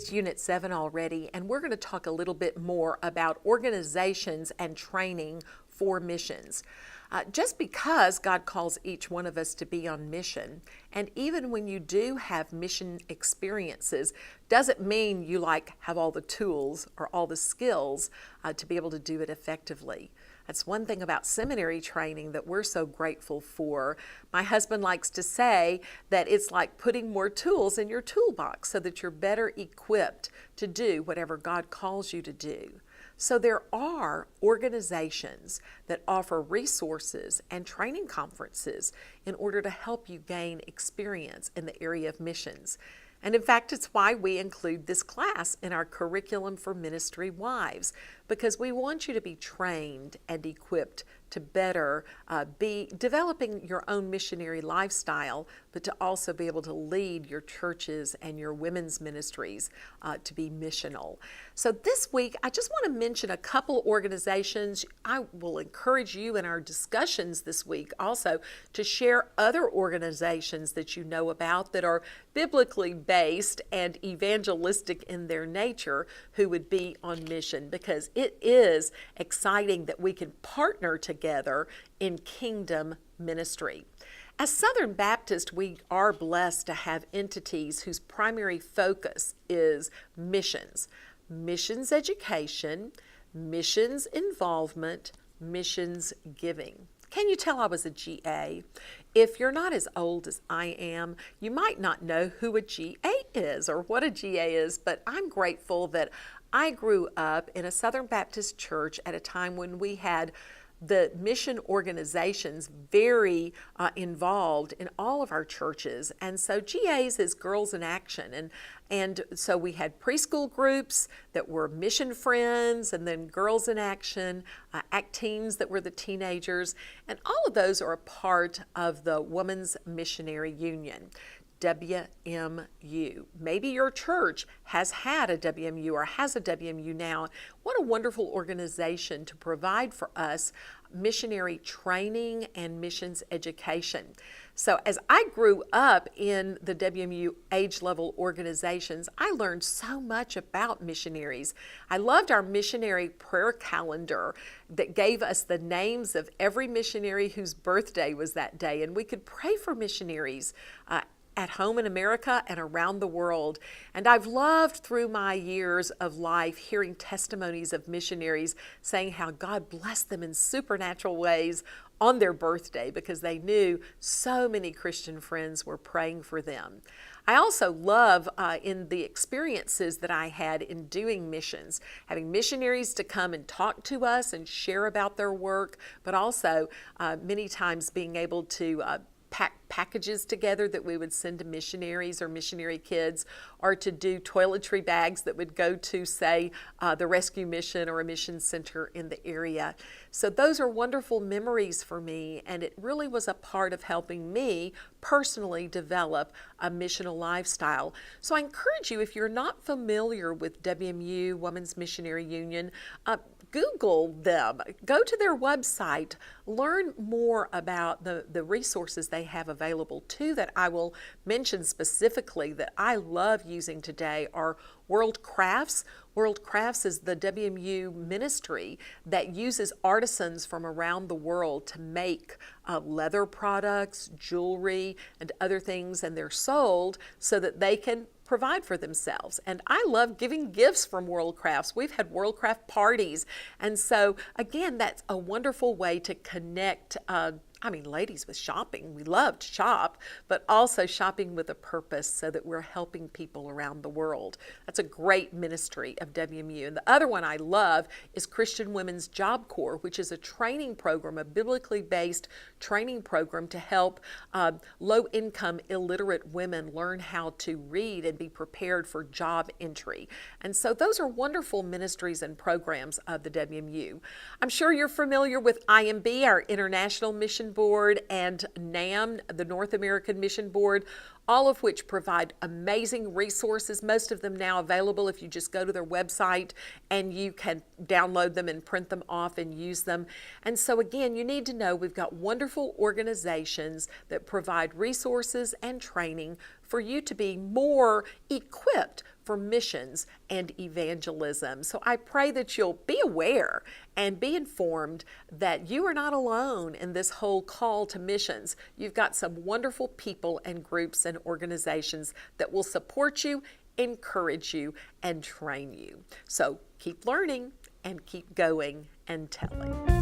is Unit 7 already, and we're going to talk a little bit more about organizations and training for missions. Just because God calls each one of us to be on mission, and even when you do have mission experiences, doesn't mean you have all the tools or all the skills to be able to do it effectively. That's one thing about seminary training that we're so grateful for. My husband likes to say that it's like putting more tools in your toolbox so that you're better equipped to do whatever God calls you to do. So there are organizations that offer resources and training conferences in order to help you gain experience in the area of missions. And in fact, it's why we include this class in our curriculum for ministry wives, because we want you to be trained and equipped to better be developing your own missionary lifestyle, but to also be able to lead your churches and your women's ministries to be missional. So this week, I just want to mention a couple organizations. I will encourage you in our discussions this week also to share other organizations that you know about that are biblically based and evangelistic in their nature who would be on mission, because it is exciting that we can partner together in kingdom ministry. As Southern Baptist, we are blessed to have entities whose primary focus is missions, missions education, missions involvement, missions giving. Can you tell I was a GA? If you're not as old as I am, you might not know who a GA is or what a GA is, but I'm grateful that I grew up in a Southern Baptist church at a time when we had the mission organizations very involved in all of our churches. And so GAs is Girls in Action. And so we had preschool groups that were mission friends, and then Girls in Action, ACT teams that were the teenagers. And all of those are a part of the Women's Missionary Union. WMU. Maybe your church has had a WMU or has a WMU now. What a wonderful organization to provide for us missionary training and missions education. So as I grew up in the WMU age level organizations, I learned so much about missionaries. I loved our missionary prayer calendar that gave us the names of every missionary whose birthday was that day, and we could pray for missionaries at home in America and around the world. And I've loved through my years of life hearing testimonies of missionaries saying how God blessed them in supernatural ways on their birthday because they knew so many Christian friends were praying for them. I also love in the experiences that I had in doing missions, having missionaries to come and talk to us and share about their work, but also many times being able to pack packages together that we would send to missionaries or missionary kids, or to do toiletry bags that would go to, say, the rescue mission or a mission center in the area. So those are wonderful memories for me, and it really was a part of helping me personally develop a missional lifestyle. So I encourage you, if you're not familiar with WMU, Women's Missionary Union, Google them, go to their website, learn more about the resources they have available. Two that I will mention specifically that I love using today are World Crafts. World Crafts is the WMU ministry that uses artisans from around the world to make leather products, jewelry, and other things, and they're sold so that they can provide for themselves. And I love giving gifts from World Crafts. We've had World Craft parties. And so again, that's a wonderful way to connect ladies with shopping. We love to shop, but also shopping with a purpose so that we're helping people around the world. That's a great ministry of WMU. And the other one I love is Christian Women's Job Corps, which is a training program, a biblically based training program to help low-income illiterate women learn how to read and be prepared for job entry. And so those are wonderful ministries and programs of the WMU. I'm sure you're familiar with IMB, our International Mission Board, and NAM, the North American Mission Board, all of which provide amazing resources, most of them now available if you just go to their website and you can download them and print them off and use them. And so again, you need to know we've got wonderful organizations that provide resources and training for you to be more equipped for missions and evangelism. So I pray that you'll be aware and be informed that you are not alone in this whole call to missions. You've got some wonderful people and groups and organizations that will support you, encourage you, and train you. So keep learning and keep going and telling.